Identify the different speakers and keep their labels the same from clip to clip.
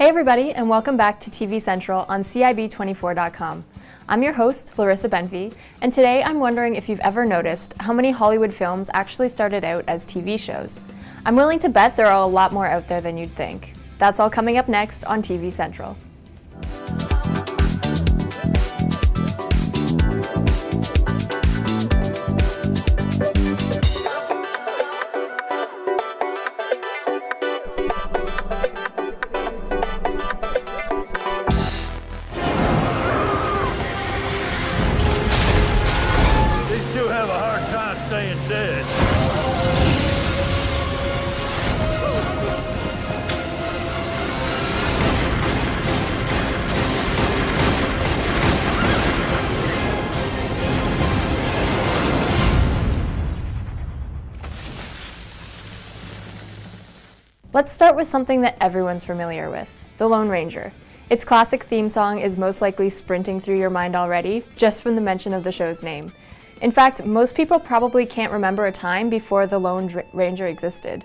Speaker 1: Hey everybody, and welcome back to TV Central on CIB24.com. I'm your host, Larissa, and today I'm wondering if you've ever noticed how many Hollywood films actually started out as TV shows. I'm willing to bet there are a lot more out there than you'd think. That's all coming up next on TV Central.
Speaker 2: Have a hard time staying dead.
Speaker 1: Let's start with something that everyone's familiar with, The Lone Ranger. Its classic theme song is most likely sprinting through your mind already, just from the mention of the show's name. In fact, most people probably can't remember a time before the Lone Ranger existed.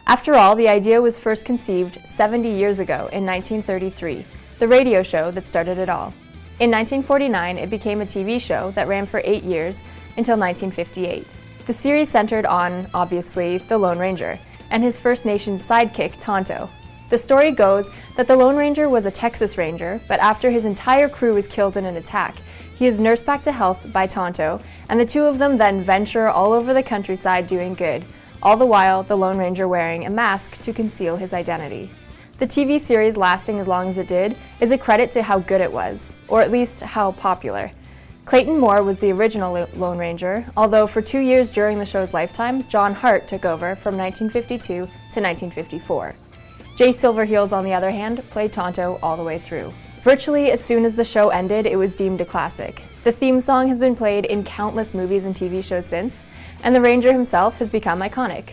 Speaker 1: After all, the idea was first conceived 70 years ago in 1933, the radio show that started it all. In 1949, it became a TV show that ran for 8 years until 1958. The series centered on, obviously, the Lone Ranger and his First Nations sidekick, Tonto. The story goes that the Lone Ranger was a Texas Ranger, but after his entire crew was killed in an attack, he is nursed back to health by Tonto, and the two of them then venture all over the countryside doing good, all the while the Lone Ranger wearing a mask to conceal his identity. The TV series lasting as long as it did is a credit to how good it was, or at least how popular. Clayton Moore was the original Lone Ranger, although for 2 years during the show's lifetime, John Hart took over from 1952 to 1954. Jay Silverheels, on the other hand, played Tonto all the way through. Virtually as soon as the show ended, it was deemed a classic. The theme song has been played in countless movies and TV shows since, and the Ranger himself has become iconic.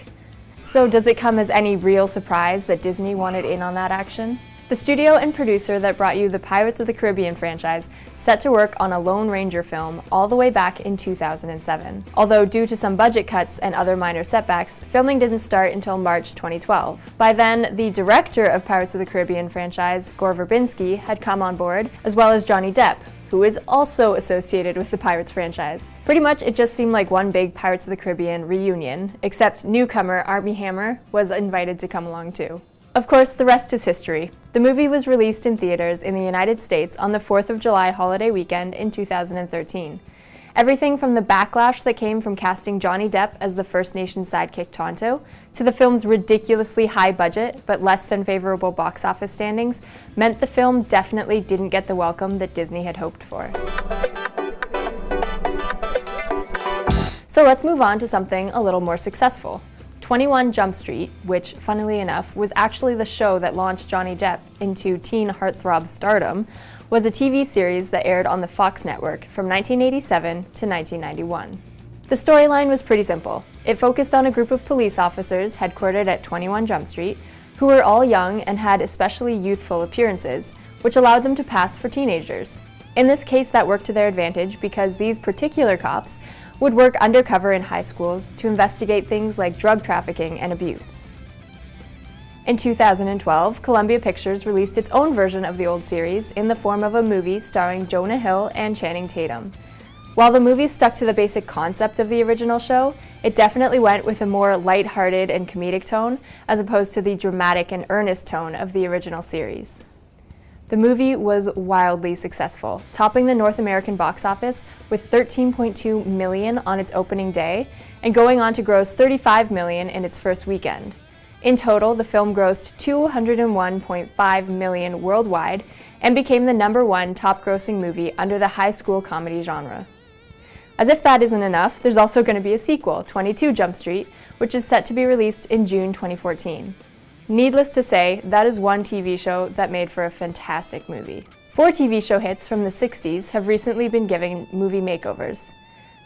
Speaker 1: So does it come as any real surprise that Disney wanted in on that action? The studio and producer that brought you the Pirates of the Caribbean franchise set to work on a Lone Ranger film all the way back in 2007. Although due to some budget cuts and other minor setbacks, filming didn't start until March 2012. By then, the director of Pirates of the Caribbean franchise, Gore Verbinski, had come on board, as well as Johnny Depp, who is also associated with the Pirates franchise. Pretty much it just seemed like one big Pirates of the Caribbean reunion, except newcomer Armie Hammer was invited to come along too. Of course, the rest is history. The movie was released in theaters in the United States on the 4th of July holiday weekend in 2013. Everything from the backlash that came from casting Johnny Depp as the First Nations sidekick Tonto, to the film's ridiculously high budget but less than favorable box office standings, meant the film definitely didn't get the welcome that Disney had hoped for. So let's move on to something a little more successful. 21 Jump Street, which, funnily enough, was actually the show that launched Johnny Depp into teen heartthrob stardom, was a TV series that aired on the Fox network from 1987 to 1991. The storyline was pretty simple. It focused on a group of police officers headquartered at 21 Jump Street, who were all young and had especially youthful appearances, which allowed them to pass for teenagers. In this case, that worked to their advantage because these particular cops would work undercover in high schools to investigate things like drug trafficking and abuse. In 2012, Columbia Pictures released its own version of the old series in the form of a movie starring Jonah Hill and Channing Tatum. While the movie stuck to the basic concept of the original show, it definitely went with a more lighthearted and comedic tone, as opposed to the dramatic and earnest tone of the original series. The movie was wildly successful, topping the North American box office with $13.2 million on its opening day and going on to gross $35 million in its first weekend. In total, the film grossed $201.5 million worldwide and became the #1 top-grossing movie under the high school comedy genre. As if that isn't enough, there's also going to be a sequel, 22 Jump Street, which is set to be released in June 2014. Needless to say, that is one TV show that made for a fantastic movie. 4 TV show hits from the 60s have recently been given movie makeovers.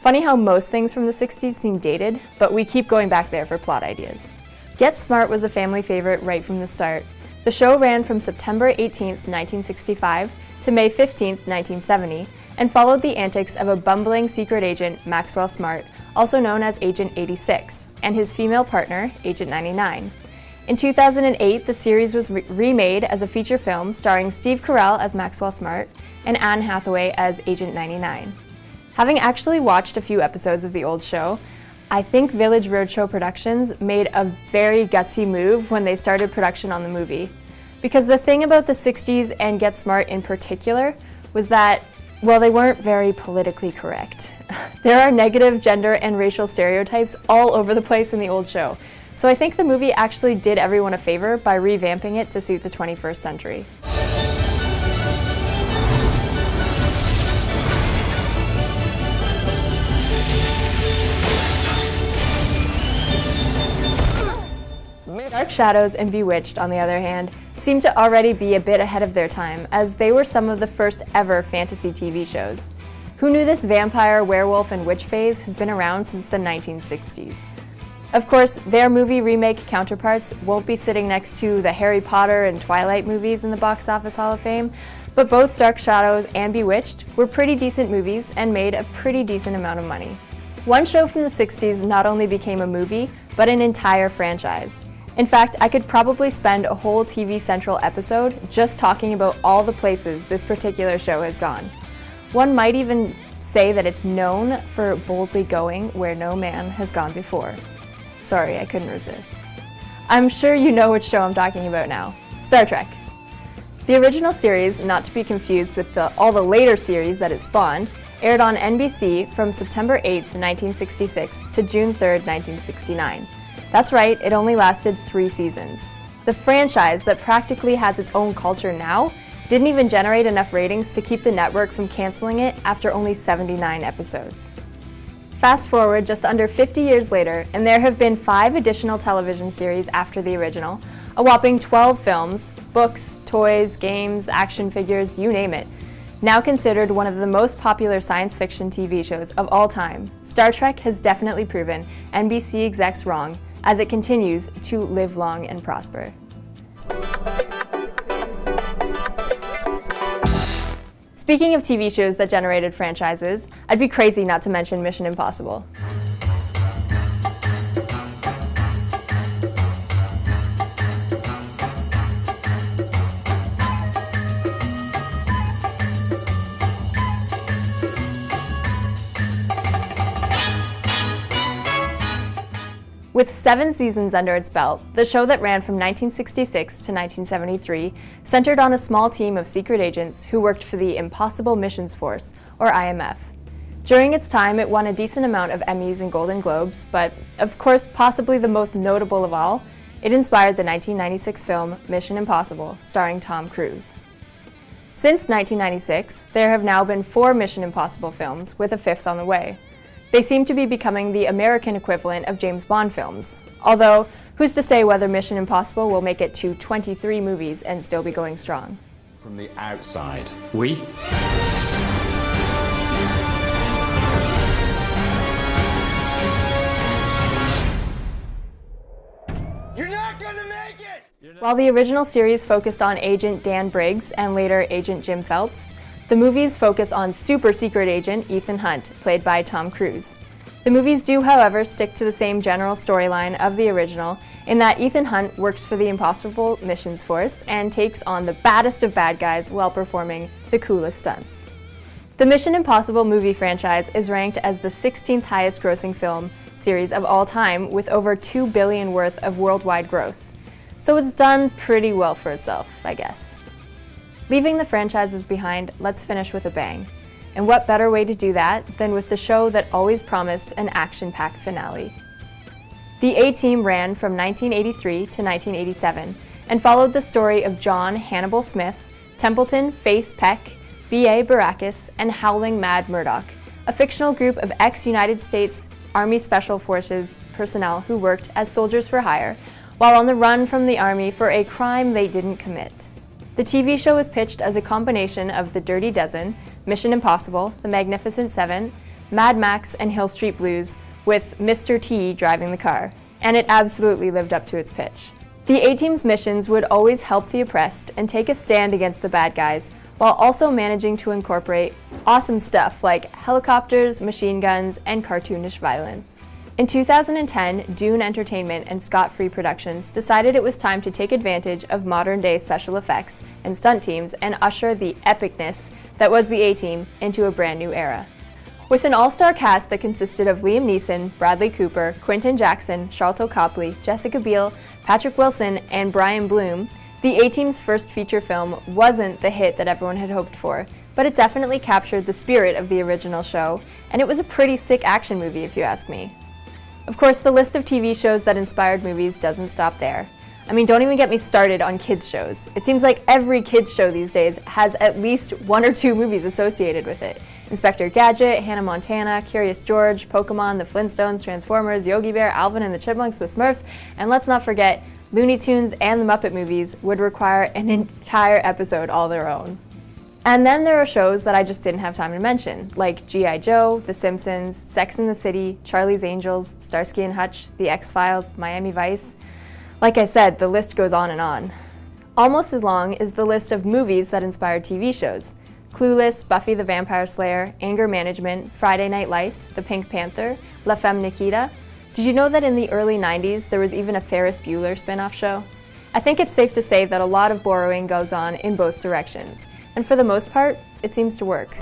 Speaker 1: Funny how most things from the 60s seem dated, but we keep going back there for plot ideas. Get Smart was a family favorite right from the start. The show ran from September 18, 1965 to May 15, 1970, and followed the antics of a bumbling secret agent, Maxwell Smart, also known as Agent 86, and his female partner, Agent 99. In 2008, the series was remade as a feature film starring Steve Carell as Maxwell Smart and Anne Hathaway as Agent 99. Having actually watched a few episodes of the old show, I think Village Roadshow Productions made a very gutsy move when they started production on the movie. Because the thing about the 60s and Get Smart in particular was that, well, they weren't very politically correct. There are negative gender and racial stereotypes all over the place in the old show. So I think the movie actually did everyone a favor by revamping it to suit the 21st century. Dark Shadows and Bewitched, on the other hand, seem to already be a bit ahead of their time, as they were some of the first ever fantasy TV shows. Who knew this vampire, werewolf, and witch phase has been around since the 1960s? Of course, their movie remake counterparts won't be sitting next to the Harry Potter and Twilight movies in the Box Office Hall of Fame, but both Dark Shadows and Bewitched were pretty decent movies and made a pretty decent amount of money. One show from the 60s not only became a movie, but an entire franchise. In fact, I could probably spend a whole TV Central episode just talking about all the places this particular show has gone. One might even say that it's known for boldly going where no man has gone before. Sorry, I couldn't resist. I'm sure you know which show I'm talking about now. Star Trek. The original series, not to be confused with all the later series that it spawned, aired on NBC from September 8th, 1966 to June 3rd, 1969. That's right, it only lasted 3 seasons. The franchise that practically has its own culture now didn't even generate enough ratings to keep the network from canceling it after only 79 episodes. Fast forward just under 50 years later, and there have been 5 additional television series after the original, a whopping 12 films, books, toys, games, action figures, you name it. Now considered one of the most popular science fiction TV shows of all time, Star Trek has definitely proven NBC execs wrong as it continues to live long and prosper. Speaking of TV shows that generated franchises, I'd be crazy not to mention Mission Impossible. With 7 seasons under its belt, the show that ran from 1966 to 1973 centered on a small team of secret agents who worked for the Impossible Missions Force, or IMF. During its time, it won a decent amount of Emmys and Golden Globes, but of course, possibly the most notable of all, it inspired the 1996 film Mission Impossible, starring Tom Cruise. Since 1996, there have now been 4 Mission Impossible films, with a 5th on the way. They seem to be becoming the American equivalent of James Bond films, although who's to say whether Mission Impossible will make it to 23 movies and still be going strong.
Speaker 3: From the outside, we?
Speaker 4: You're not gonna make it!
Speaker 1: While the original series focused on Agent Dan Briggs and later Agent Jim Phelps, the movies focus on super secret agent Ethan Hunt, played by Tom Cruise. The movies do, however, stick to the same general storyline of the original, in that Ethan Hunt works for the Impossible Missions Force and takes on the baddest of bad guys while performing the coolest stunts. The Mission Impossible movie franchise is ranked as the 16th highest grossing film series of all time, with over $2 billion worth of worldwide gross. So it's done pretty well for itself, I guess. Leaving the franchises behind, let's finish with a bang. And what better way to do that than with the show that always promised an action-packed finale. The A-Team ran from 1983 to 1987 and followed the story of John Hannibal Smith, Templeton Face Peck, B.A. Baracus, and Howling Mad Murdoch, a fictional group of ex-United States Army Special Forces personnel who worked as soldiers for hire while on the run from the Army for a crime they didn't commit. The TV show was pitched as a combination of The Dirty Dozen, Mission Impossible, The Magnificent Seven, Mad Max, and Hill Street Blues, with Mr. T driving the car, and it absolutely lived up to its pitch. The A-Team's missions would always help the oppressed and take a stand against the bad guys, while also managing to incorporate awesome stuff like helicopters, machine guns, and cartoonish violence. In 2010, Dune Entertainment and Scott Free Productions decided it was time to take advantage of modern-day special effects and stunt teams and usher the epicness that was the A-Team into a brand new era. With an all-star cast that consisted of Liam Neeson, Bradley Cooper, Quentin Jackson, Sharlto Copley, Jessica Biel, Patrick Wilson, and Brian Bloom, the A-Team's first feature film wasn't the hit that everyone had hoped for, but it definitely captured the spirit of the original show, and it was a pretty sick action movie if you ask me. Of course, the list of TV shows that inspired movies doesn't stop there. I mean, don't even get me started on kids shows. It seems like every kids show these days has at least 1 or 2 movies associated with it. Inspector Gadget, Hannah Montana, Curious George, Pokemon, The Flintstones, Transformers, Yogi Bear, Alvin and the Chipmunks, The Smurfs, and let's not forget, Looney Tunes and the Muppet movies would require an entire episode all their own. And then there are shows that I just didn't have time to mention, like G.I. Joe, The Simpsons, Sex and the City, Charlie's Angels, Starsky and Hutch, The X-Files, Miami Vice. Like I said, the list goes on and on. Almost as long is the list of movies that inspired TV shows. Clueless, Buffy the Vampire Slayer, Anger Management, Friday Night Lights, The Pink Panther, La Femme Nikita. Did you know that in the early 90s there was even a Ferris Bueller spin-off show? I think it's safe to say that a lot of borrowing goes on in both directions, and for the most part, it seems to work.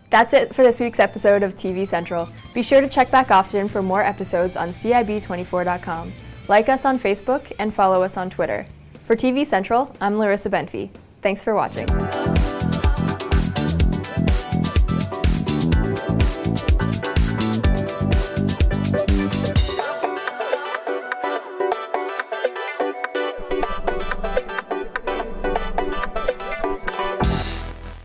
Speaker 1: That's it for this week's episode of TV Central. Be sure to check back often for more episodes on CIB24.com. Like us on Facebook and follow us on Twitter. For TV Central, I'm Larissa Benfey. Thanks for watching.